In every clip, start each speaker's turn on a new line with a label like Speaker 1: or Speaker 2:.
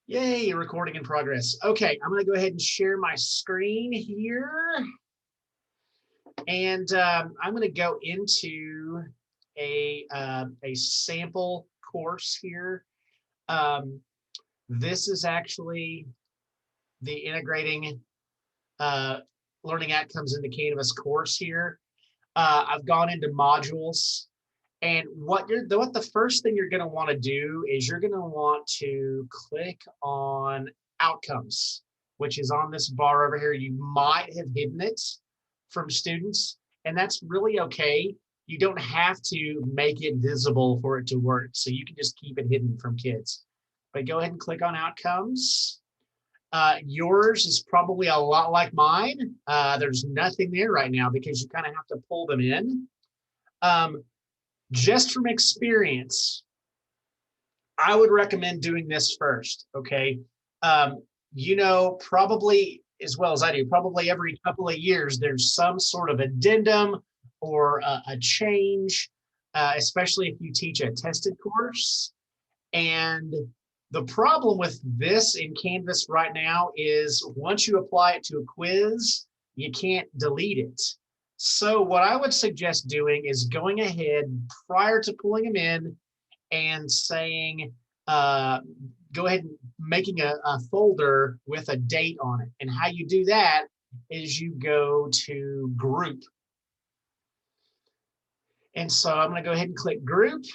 Speaker 1: Yay, recording in progress. Okay, I'm going to go ahead and share my screen here. And I'm going to go into a sample course here. Um, this is actually the integrating learning outcomes into Canvas course here. I've gone into modules. And what the first thing you're going to want to do is you're going to want to click on outcomes, which is on this bar over here. You might have hidden it from students, and that's really okay. You don't have to make it visible for it to work. So you can just keep it hidden from kids. But go ahead and click on outcomes. Yours is probably a lot like mine. There's nothing there right now because you kind of have to pull them in. Just from experience, I would recommend doing this first, okay? Probably as well as I do, probably every couple of years, there's some sort of addendum or a change, especially if you teach a tested course. And the problem with this in Canvas right now is once you apply it to a quiz, you can't delete it. So what I would suggest doing is going ahead prior to pulling them in and saying, go ahead and making a folder with a date on it. And how you do that is you go to group. And so I'm going to go ahead and click group.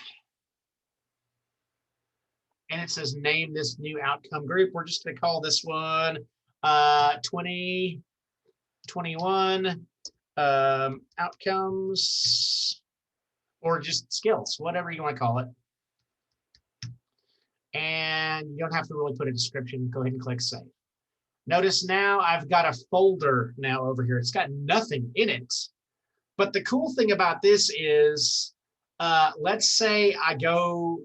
Speaker 1: And it says name this new outcome group. We're just going to call this one 2021 outcomes, or just skills, whatever you want to call it. And you don't have to really put a description. Go ahead and click save. Notice now I've got a folder now over here. It's got nothing in it. But the cool thing about this is, let's say I go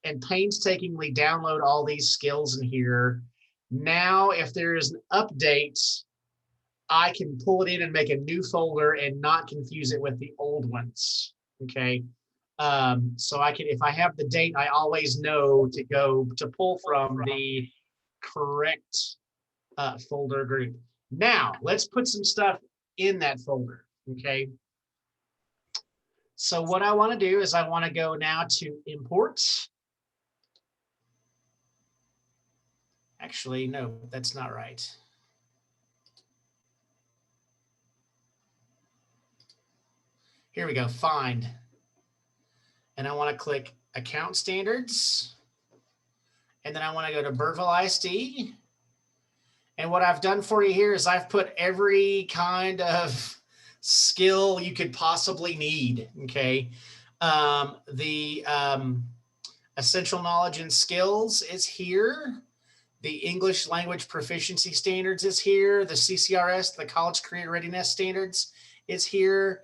Speaker 1: and painstakingly download all these skills in here. Now, if there is an update, I can pull it in and make a new folder and not confuse it with the old ones, okay? So I can, if I have the date, I always know to go to pull from the correct folder group. Now, let's put some stuff in that folder, okay? So what I want to do is I want to go now to import. Actually, no, that's not right. Here we go, find. And I want to click account standards. And then I want to go to Burtville ISD. And what I've done for you here is I've put every kind of skill you could possibly need, okay? The essential knowledge and skills is here. The English language proficiency standards is here. The CCRS, the college career readiness standards is here.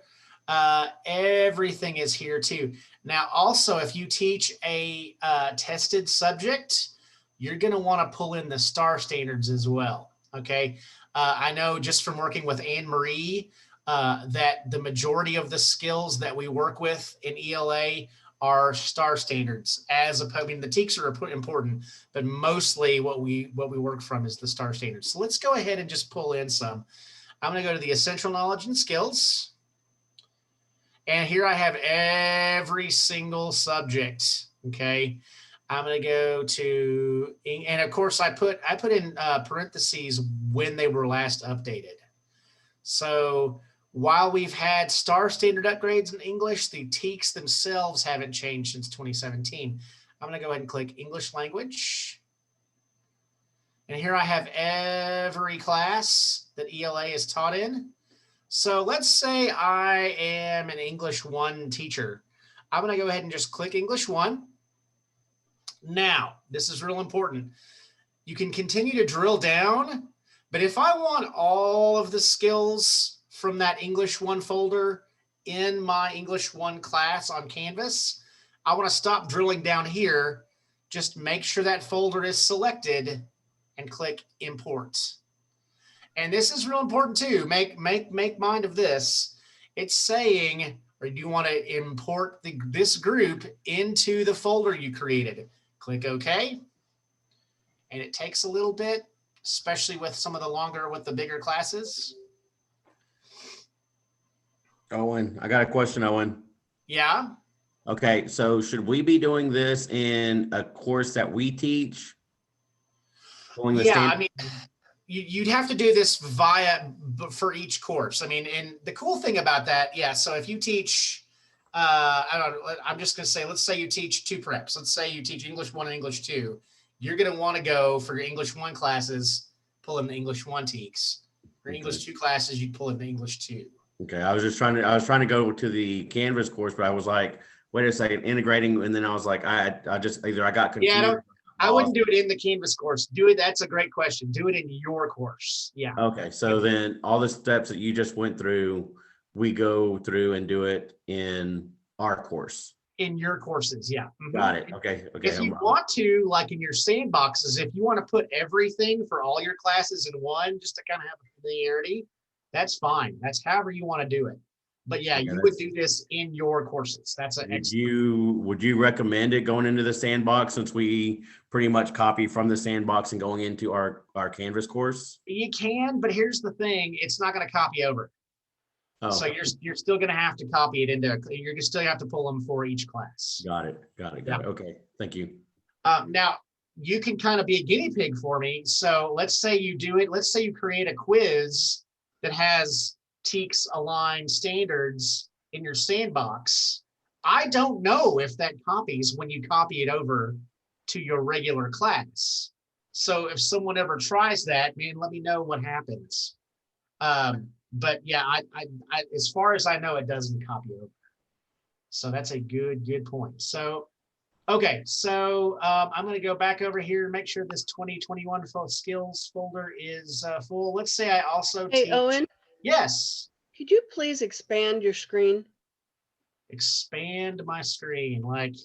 Speaker 1: Everything is here too. Now, also, if you teach a tested subject, you're going to want to pull in the STAR standards as well, okay? I know just from working with Anne-Marie that the majority of the skills that we work with in ELA are STAR standards. As opposed, I mean, the TEKS are important, but mostly what we work from is the STAR standards. So let's go ahead and just pull in some. I'm going to go to the essential knowledge and skills. And here I have every single subject, okay? I'm going to go to, and of course I put in parentheses when they were last updated. So while we've had STAR standard upgrades in English, the TEKS themselves haven't changed since 2017. I'm going to go ahead and click English language. And here I have every class that ELA is taught in. So let's say I am an English 1 teacher. I'm going to go ahead and just click English 1. Now, this is real important. You can continue to drill down, but if I want all of the skills from that English 1 folder in my English 1 class on Canvas, I want to stop drilling down here. Just make sure that folder is selected and click import. And this is real important too. Make mind of this. It's saying, or you want to import this group into the folder you created. Click OK. and it takes a little bit, especially with some of the bigger classes.
Speaker 2: Owen, I got a question, Owen.
Speaker 1: Yeah.
Speaker 2: Okay, so should we be doing this in a course that we teach?
Speaker 1: Yeah, I mean, you'd have to do this for each course. I mean, and the cool thing about that, yeah, so if you teach, I'm just going to say, let's say you teach 2 preps. Let's say you teach English 1 and English 2. You're going to want to go for your English 1 classes, pull in the English 1 TEKS. For English 2 classes, you'd pull in the English 2.
Speaker 2: Okay, I was trying to go to the Canvas course, but I was like, wait a second, integrating, and then I was like, I got confused.
Speaker 1: Yeah, I wouldn't do it in the Canvas course. Do it. That's a great question. Do it in your course. Yeah.
Speaker 2: Okay, so then all the steps that you just went through, we go through and do it in our course.
Speaker 1: In your courses, yeah.
Speaker 2: Got it. Okay.
Speaker 1: If you want to, like in your sandboxes, if you want to put everything for all your classes in one, just to kind of have familiarity, that's fine. That's however you want to do it. But yeah, you would do this in your courses. That's an excellent.
Speaker 2: Would you recommend it going into the sandbox, since we pretty much copy from the sandbox and going into our Canvas course?
Speaker 1: You can, but here's the thing: it's not going to copy over. Oh. So you're still going to have to copy it into. You're just still have to pull them for each class.
Speaker 2: Got it. Okay, thank you.
Speaker 1: Now you can kind of be a guinea pig for me. So let's say you do it. Let's say you create a quiz that has TEKS aligned standards in your sandbox. I don't know if that copies when you copy it over to your regular class. So if someone ever tries that, man, let me know what happens. But yeah, I as far as I know, it doesn't copy over. So that's a good point. So, okay, so I'm going to go back over here and make sure this 2021 skills folder is full. Let's say I also teach.
Speaker 3: Owen?
Speaker 1: Yes.
Speaker 3: Could you please expand your screen?
Speaker 1: Expand my screen, like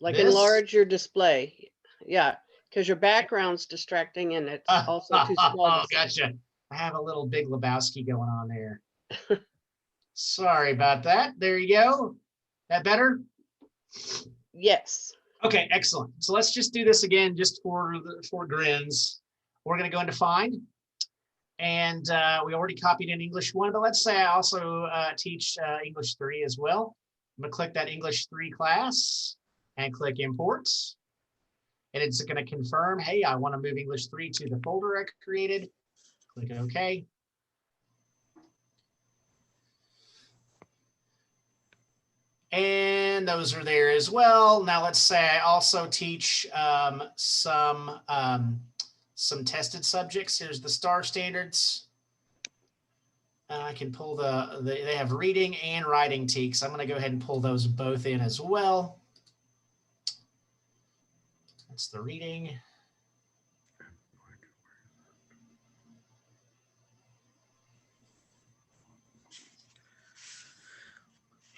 Speaker 3: this? Enlarge your display. Yeah, because your background's distracting and it's also too small.
Speaker 1: Oh, gotcha. I have a little Big Lebowski going on there. Sorry about that. There you go. That better?
Speaker 3: Yes.
Speaker 1: Okay, excellent. So let's just do this again, just for grins. We're going to go into Find. And we already copied in English 1, but let's say I also teach English 3 as well. I'm going to click that English 3 class and click Import. And it's going to confirm, hey, I want to move English 3 to the folder I created. Click OK. And those are there as well. Now let's say I also teach some tested subjects. Here's the STAR standards. I can pull they have reading and writing TEKS. I'm going to go ahead and pull those both in as well. That's the reading.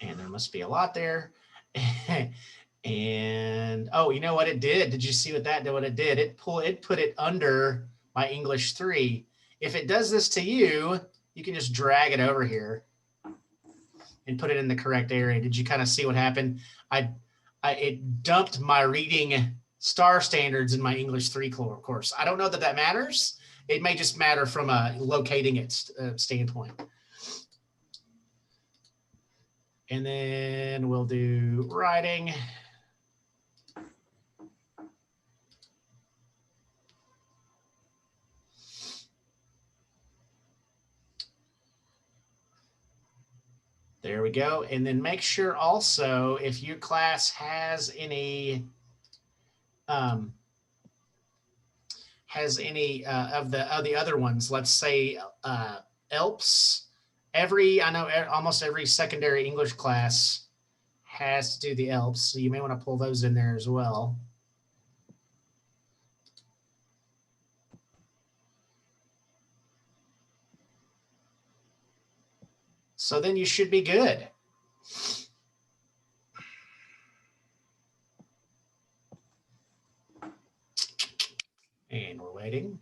Speaker 1: And there must be a lot there. And oh, you know what it did? Did you see what it did? It put it under my English 3. If it does this to you, you can just drag it over here and put it in the correct area. Did you kind of see what happened? It dumped my reading STAR standards in my English 3 course. I don't know that matters. It may just matter from a locating it standpoint. And then we'll do writing. There we go. And then make sure also if your class has any of the other ones, let's say ELPS. I know almost every secondary English class has to do the ELPS, so you may want to pull those in there as well. So then you should be good. And we're waiting.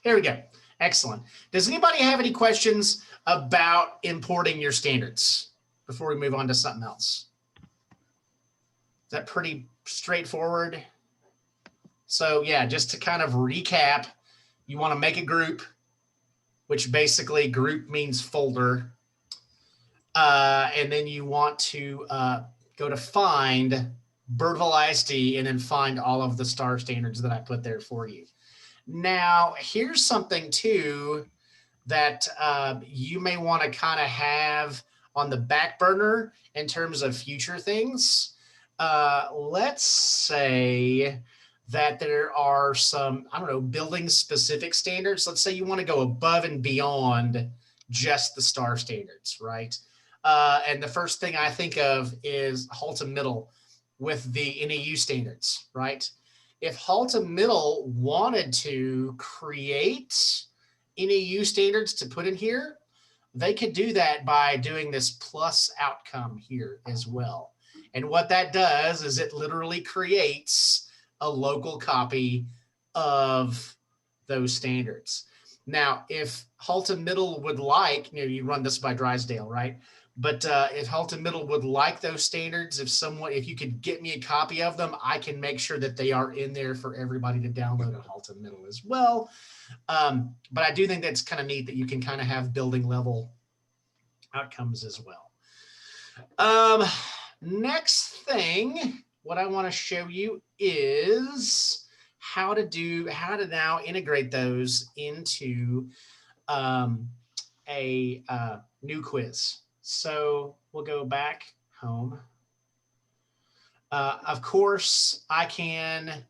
Speaker 1: Here we go. Excellent. Does anybody have any questions about importing your standards before we move on to something else? Is that pretty straightforward? So yeah, just to kind of recap, you want to make a group, which basically group means folder. And then you want to go to find Birdville ISD and then find all of the star standards that I put there for you. Now, here's something too that you may want to kind of have on the back burner in terms of future things. Let's say that there are some, I don't know, building specific standards. Let's say you want to go above and beyond just the star standards, right? And the first thing I think of is Haltom Middle with the NEU standards, right? If Haltom Middle wanted to create NEU standards to put in here, they could do that by doing this plus outcome here as well. And what that does is it literally creates a local copy of those standards. Now, if Haltom Middle would like, you run this by Drysdale, right? But if Haltom Middle would like those standards, if you could get me a copy of them, I can make sure that they are in there for everybody to download at Haltom Middle as well. But I do think that's kind of neat that you can kind of have building level outcomes as well. Next thing, what I want to show you is how to now integrate those into a new quiz. So we'll go back home. Of course, I can,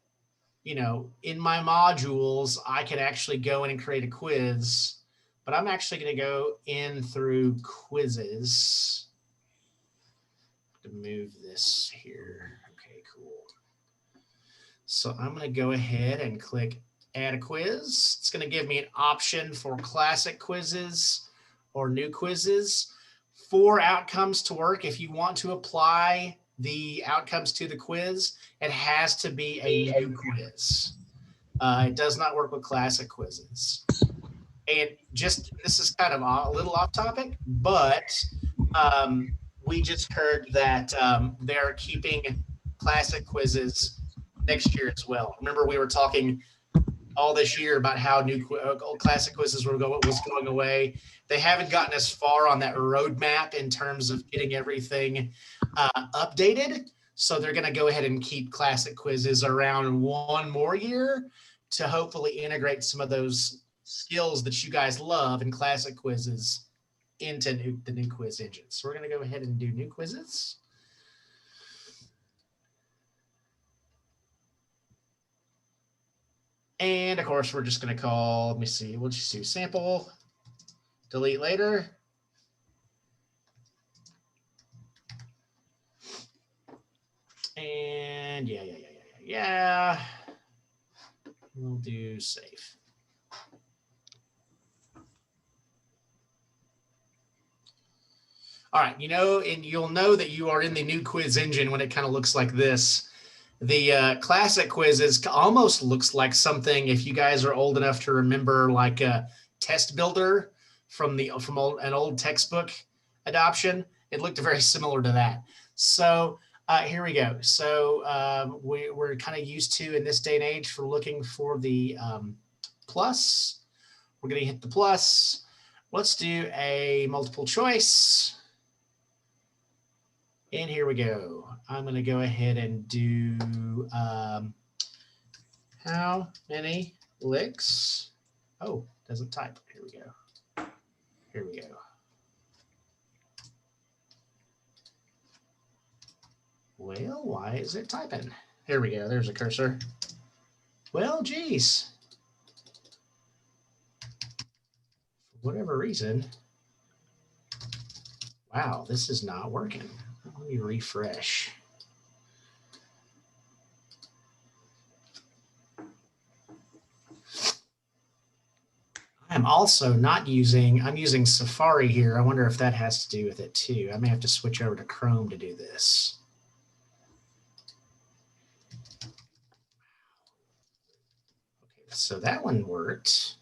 Speaker 1: in my modules, I can actually go in and create a quiz, but I'm actually going to go in through quizzes to move this here. Okay, cool. So I'm going to go ahead and click add a quiz. It's going to give me an option for classic quizzes or new quizzes. 4 outcomes to work. If you want to apply the outcomes to the quiz, it has to be a new quiz. It does not work with classic quizzes. And this is kind of a little off topic, but we just heard that they're keeping classic quizzes next year as well. Remember, we were talking all this year about how classic quizzes was going away. They haven't gotten as far on that roadmap in terms of getting everything updated. So they're going to go ahead and keep classic quizzes around 1 more year to hopefully integrate some of those skills that you guys love in classic quizzes into the new quiz engine. So we're going to go ahead and do new quizzes. And of course, we're just going to call, let me see, we'll just do sample, delete later. And yeah. We'll do save. All right, and you'll know that you are in the new quiz engine when it kind of looks like this. The classic quizzes almost looks like something, if you guys are old enough to remember, like a test builder from an old textbook adoption. It looked very similar to that. So here we go. So we're kind of used to, in this day and age, for looking for the plus. We're going to hit the plus. Let's do a multiple choice. And here we go. I'm going to go ahead and do how many licks? Oh, doesn't type. Here we go. Here we go. Well, why is it typing? Here we go. There's a cursor. Well, geez. For whatever reason. Wow, this is not working. Let me refresh. I'm also I'm using Safari here. I wonder if that has to do with it too. I may have to switch over to Chrome to do this. Okay, so that one worked.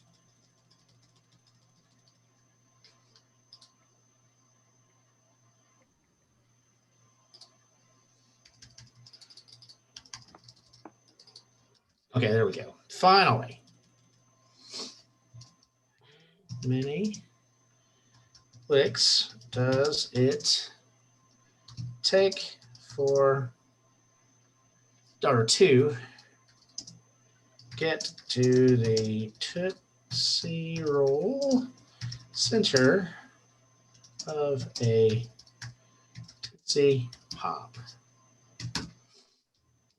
Speaker 1: Okay, there we go. Finally. Many clicks does it take for or to get to the Tootsie Roll center of a Tootsie Pop?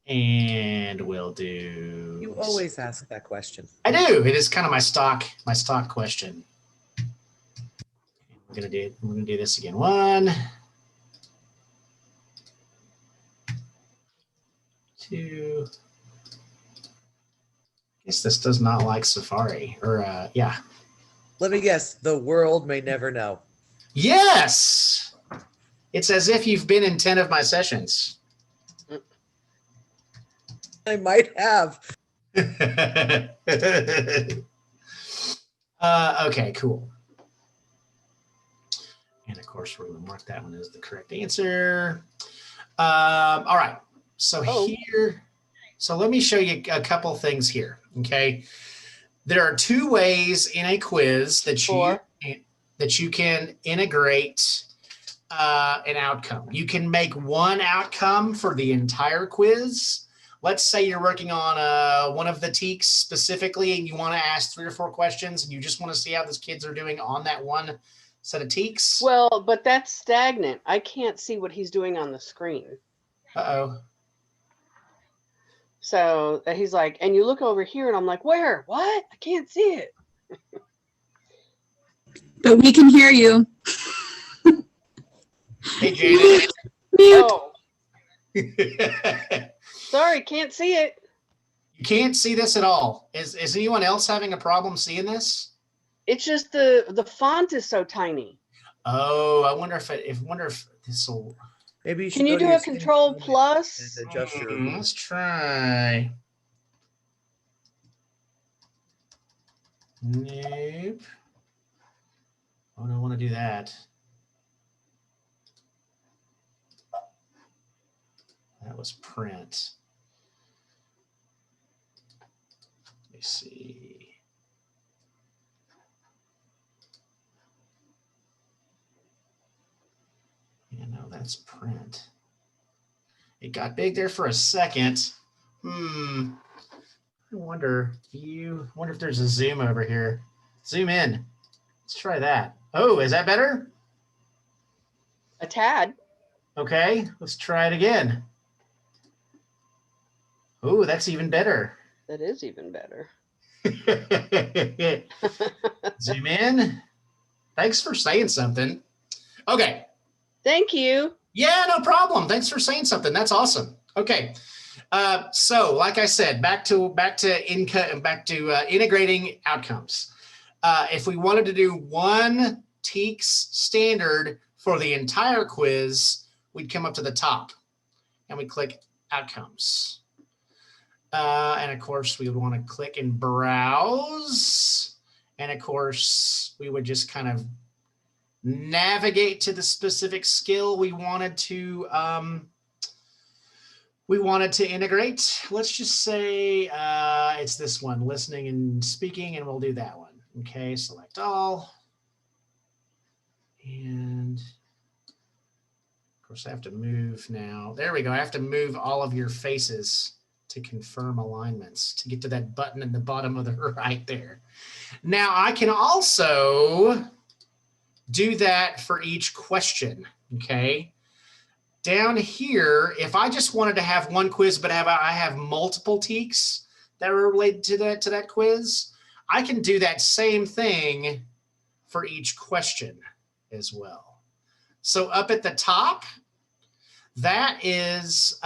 Speaker 1: And we'll do.
Speaker 4: You always ask that question.
Speaker 1: I do. It is kind of my stock question. We're gonna do this again. 1, 2. I guess this does not like Safari. Or yeah.
Speaker 4: Let me guess. The world may never know.
Speaker 1: Yes. It's as if you've been in 10 of my sessions.
Speaker 4: I might have.
Speaker 1: Okay, cool. And of course, we're going to mark that one as the correct answer. All right. So here, so let me show you a couple things here. Okay. There are 2 ways in a quiz that you can integrate an outcome. You can make one outcome for the entire quiz. Let's say you're working on one of the TEKs specifically, and you want to ask 3 or 4 questions, and you just want to see how those kids are doing on that one set of TEKs.
Speaker 3: Well, but that's stagnant. I can't see what he's doing on the screen.
Speaker 1: Uh-oh.
Speaker 3: So he's like, and you look over here, and I'm like, where? What? I can't see it.
Speaker 5: But we can hear you.
Speaker 1: Hey, Janet.
Speaker 5: Mute.
Speaker 3: Oh, sorry, can't see it.
Speaker 1: You can't see this at all. Is anyone else having a problem seeing this?
Speaker 3: It's just the font is so tiny.
Speaker 1: Oh, I wonder if this will.
Speaker 4: Maybe you should
Speaker 3: Can you
Speaker 4: go to
Speaker 3: do
Speaker 4: your
Speaker 3: a control
Speaker 4: setting
Speaker 3: plus?
Speaker 4: and adjust your.
Speaker 1: Let's try. Nope. Oh, I don't want to do that. That was print. Let me see. Yeah, no, that's print. It got big there for a second. I wonder if there's a zoom over here. Zoom in. Let's try that. Oh, is that better?
Speaker 3: A tad.
Speaker 1: Okay, let's try it again. Oh, that's even better.
Speaker 3: That is even better.
Speaker 1: Zoom in. Thanks for saying something. Okay.
Speaker 3: Thank you.
Speaker 1: Yeah, no problem. Thanks for saying something. That's awesome. Okay. So like I said, back to integrating outcomes. If we wanted to do one TEKS standard for the entire quiz, we'd come up to the top and we click outcomes. And of course, we would want to click and browse. And of course, we would just kind of navigate to the specific skill we wanted to integrate. Let's just say it's this one, listening and speaking, and we'll do that one. Okay, select all. And of course, I have to move now. There we go. I have to move all of your faces to confirm alignments to get to that button in the bottom of the right there. Now I can also do that for each question, okay? Down here, if I just wanted to have one quiz, but I have multiple TEKs that are related to that quiz, I can do that same thing for each question as well. So up at the top, that is,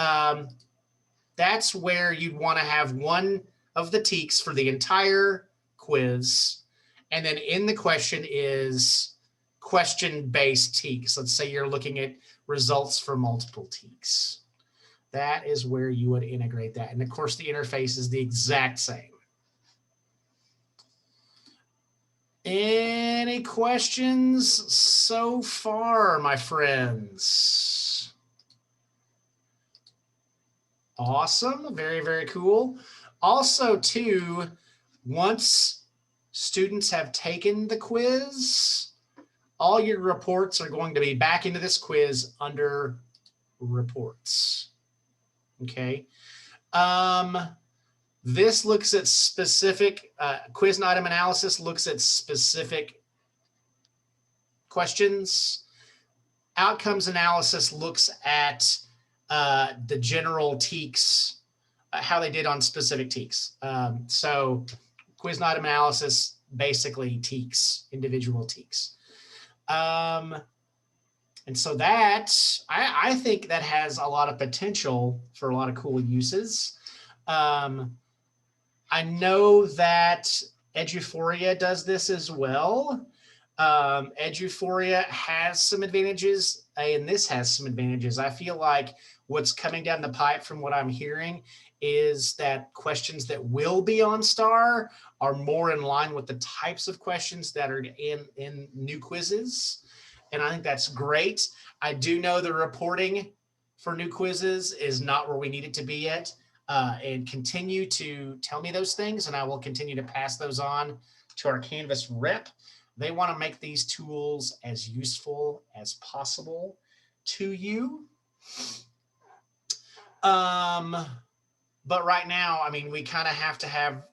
Speaker 1: that's where you'd want to have one of the TEKs for the entire quiz. And then in the question is question-based TEKs. Let's say you're looking at results for multiple TEKs. That is where you would integrate that. And of course, the interface is the exact same. Any questions so far, my friends? Awesome. Very, very cool. Also, too, once students have taken the quiz, all your reports are going to be back into this quiz under reports. Okay. This looks at specific quiz and item analysis, looks at specific questions. Outcomes analysis looks at the general TEKS, how they did on specific TEKS. So quiz and item analysis, basically TEKS, individual TEKS. And so that, I think that has a lot of potential for a lot of cool uses. I know that Eduphoria does this as well. Eduphoria has some advantages, and this has some advantages. I feel like what's coming down the pipe from what I'm hearing is that questions that will be on STAR are more in line with the types of questions that are in new quizzes. And I think that's great. I do know the reporting for new quizzes is not where we need it to be yet. And continue to tell me those things, and I will continue to pass those on to our Canvas rep. They want to make these tools as useful as possible to you. But right now, I mean, we kind of have to have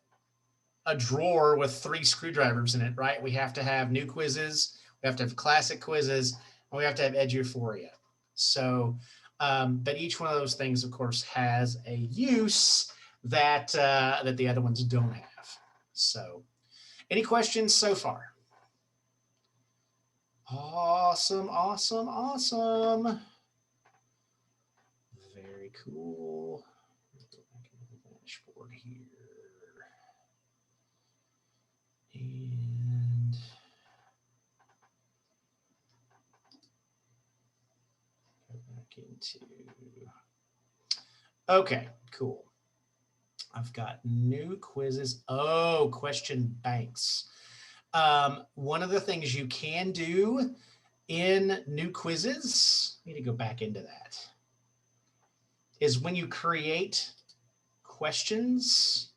Speaker 1: a drawer with 3 screwdrivers in it, right? We have to have new quizzes, we have to have classic quizzes, and we have to have Eduphoria. So, but each one of those things, of course, has a use that that the other ones don't have. So, any questions so far? Awesome, awesome, awesome. Very cool. Go back into the dashboard here. And go back into, okay, cool. I've got new quizzes. Oh, question banks. One of the things you can do in new quizzes, I need to go back into that, is when you create questions,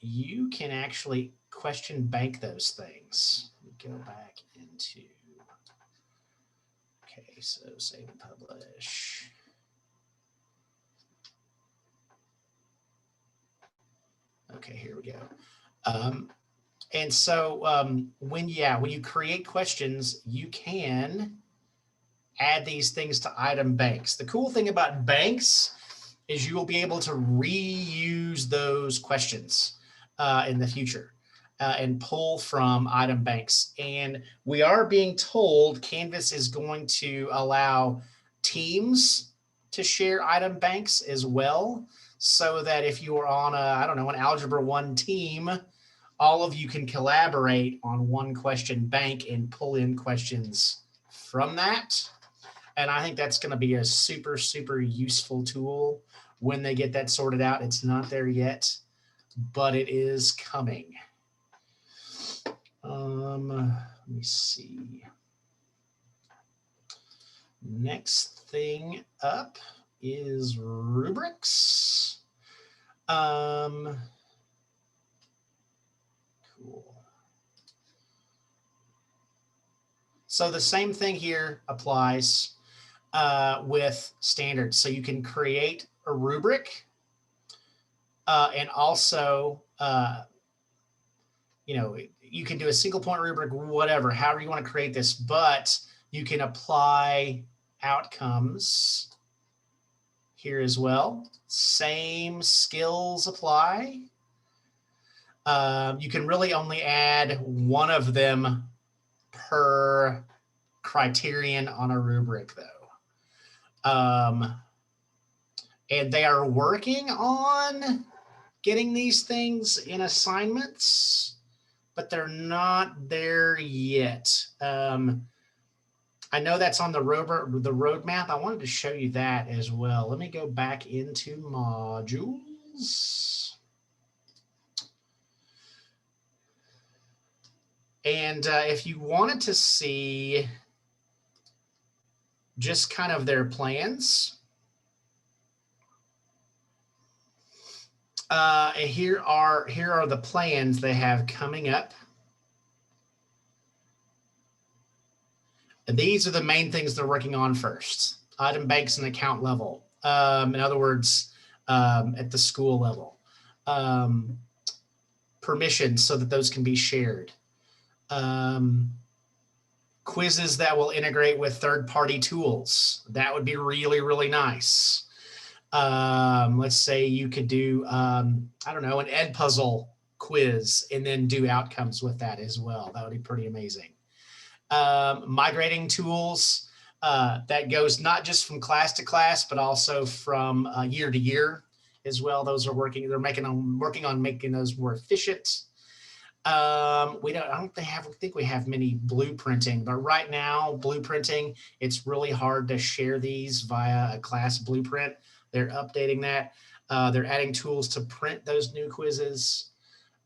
Speaker 1: you can actually question bank those things. Go back into, okay, so save and publish. Okay, here we go. And so when you create questions, you can add these things to item banks. The cool thing about banks is you will be able to reuse those questions in the future and pull from item banks. And we are being told Canvas is going to allow teams to share item banks as well, so that if you are on an Algebra 1 team, all of you can collaborate on one question bank and pull in questions from that. And I think that's going to be a super, super useful tool when they get that sorted out. It's not there yet, but it is coming. Let me see. Next thing up is rubrics. Cool. So the same thing here applies with standards. So you can create a rubric and also, you can do a single point rubric, whatever, however you want to create this, but you can apply outcomes here as well. Same skills apply. You can really only add one of them per criterion on a rubric, though. And they are working on getting these things in assignments, but they're not there yet. I know that's on the roadmap. I wanted to show you that as well. Let me go back into modules. And if you wanted to see just kind of their plans, And here are the plans they have coming up. And these are the main things they're working on first. Item banks and account level. In other words, at the school level. Permissions so that those can be shared. Quizzes that will integrate with third-party tools. That would be really, really nice. Let's say you could do, I don't know, an Edpuzzle quiz and then do outcomes with that as well. That would be pretty amazing. Migrating tools that goes not just from class to class, but also from year to year as well. Those are working. They're working on making those more efficient. I don't think we have many blueprinting, but right now blueprinting, it's really hard to share these via a class blueprint. They're updating that. They're adding tools to print those new quizzes.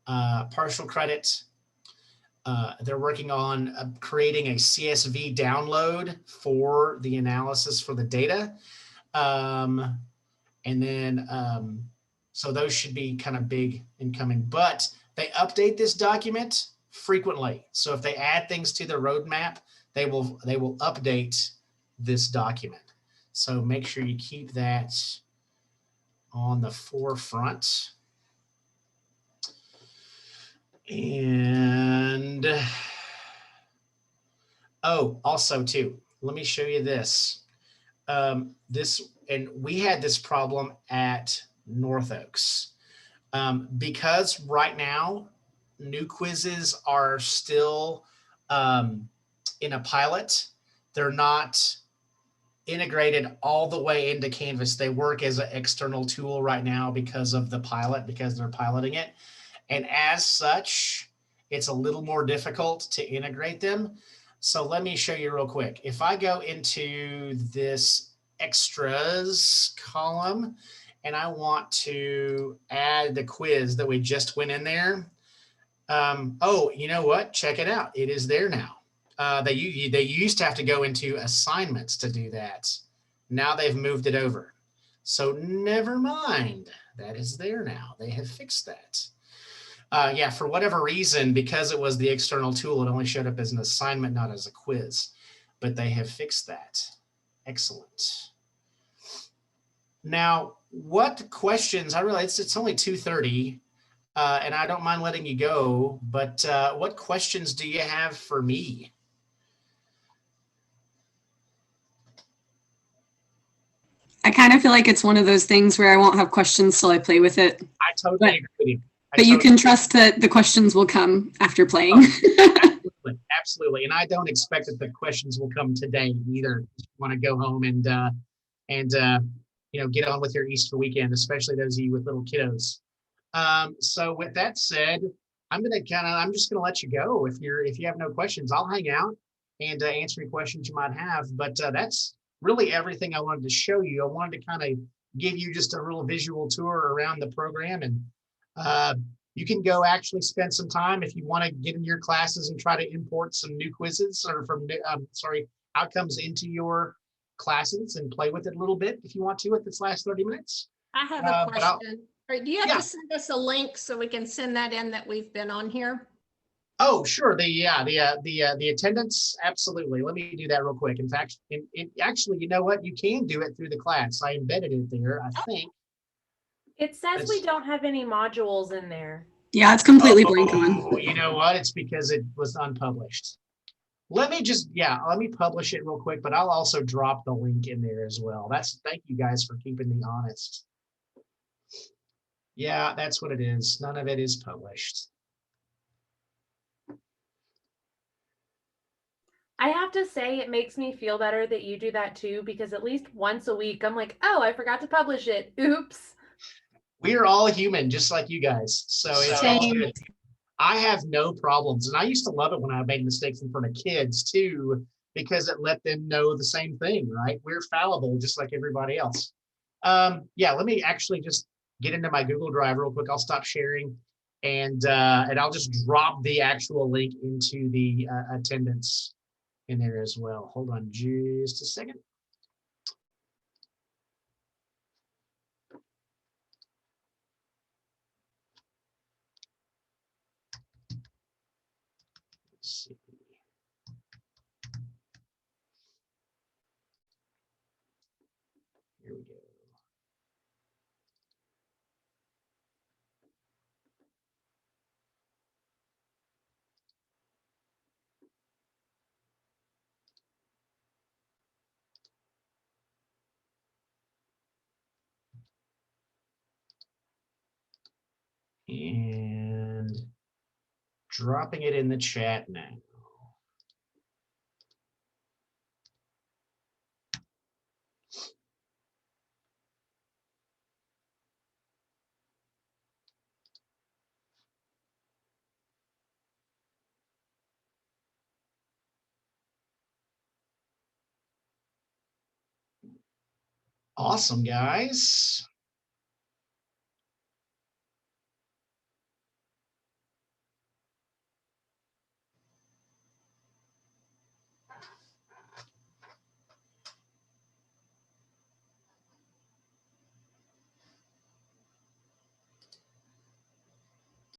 Speaker 1: Partial credit. They're working on creating a CSV download for the analysis for the data. And then, so those should be kind of big and coming, but they update this document frequently. So if they add things to the roadmap, they will update this document. So make sure you keep that on the forefront. And also too, let me show you this. And we had this problem at North Oaks. Because right now, new quizzes are still in a pilot. They're not integrated all the way into Canvas. They work as an external tool right now because of the pilot, because they're piloting it. And as such, it's a little more difficult to integrate them. So let me show you real quick. If I go into this extras column and I want to add the quiz that we just went in there. Oh, you know what? Check it out. It is there now. They used to have to go into assignments to do that. Now they've moved it over. So never mind. That is there now. They have fixed that. Yeah, for whatever reason, because it was the external tool, it only showed up as an assignment, not as a quiz. But they have fixed that. Excellent. Now, what questions, I realize it's only 2:30, and I don't mind letting you go, but what questions do you have for me?
Speaker 5: I kind of feel like it's one of those things where I won't have questions till I play with it.
Speaker 1: I totally agree with you.
Speaker 5: But you can trust that the questions will come after playing.
Speaker 1: Absolutely, absolutely. And I don't expect that the questions will come today either. You want to go home and get on with your Easter weekend, especially those of you with little kiddos. So with that said, I'm just gonna let you go. If you have no questions, I'll hang out and answer any questions you might have. But that's really everything I wanted to show you. I wanted to kind of give you just a real visual tour around the program, and you can go actually spend some time if you want to get in your classes and try to import some new quizzes or outcomes into your classes and play with it a little bit if you want to at this last 30 minutes.
Speaker 6: I have a question. Do you have to send us a link so we can send that in that we've been on here?
Speaker 1: Oh, sure. The attendance. Absolutely. Let me do that real quick. In fact, actually, you know what? You can do it through the class. I embedded it there, I think.
Speaker 7: It says we don't have any modules in there.
Speaker 5: Yeah, it's completely blank on.
Speaker 1: You know what? It's because it was unpublished. Let me publish it real quick, but I'll also drop the link in there as well. Thank you guys for keeping me honest. Yeah, that's what it is. None of it is published.
Speaker 7: I have to say it makes me feel better that you do that too, because at least once a week I'm like, oh, I forgot to publish it. Oops.
Speaker 1: We are all human, just like you guys. So it's all good. I have no problems. And I used to love it when I made mistakes in front of kids too, because it let them know the same thing, right? We're fallible, just like everybody else. Let me actually just get into my Google Drive real quick. I'll stop sharing and I'll just drop the actual link into the attendance in there as well. Hold on just a second. see. Here we go. And dropping it in the chat now. Awesome, guys.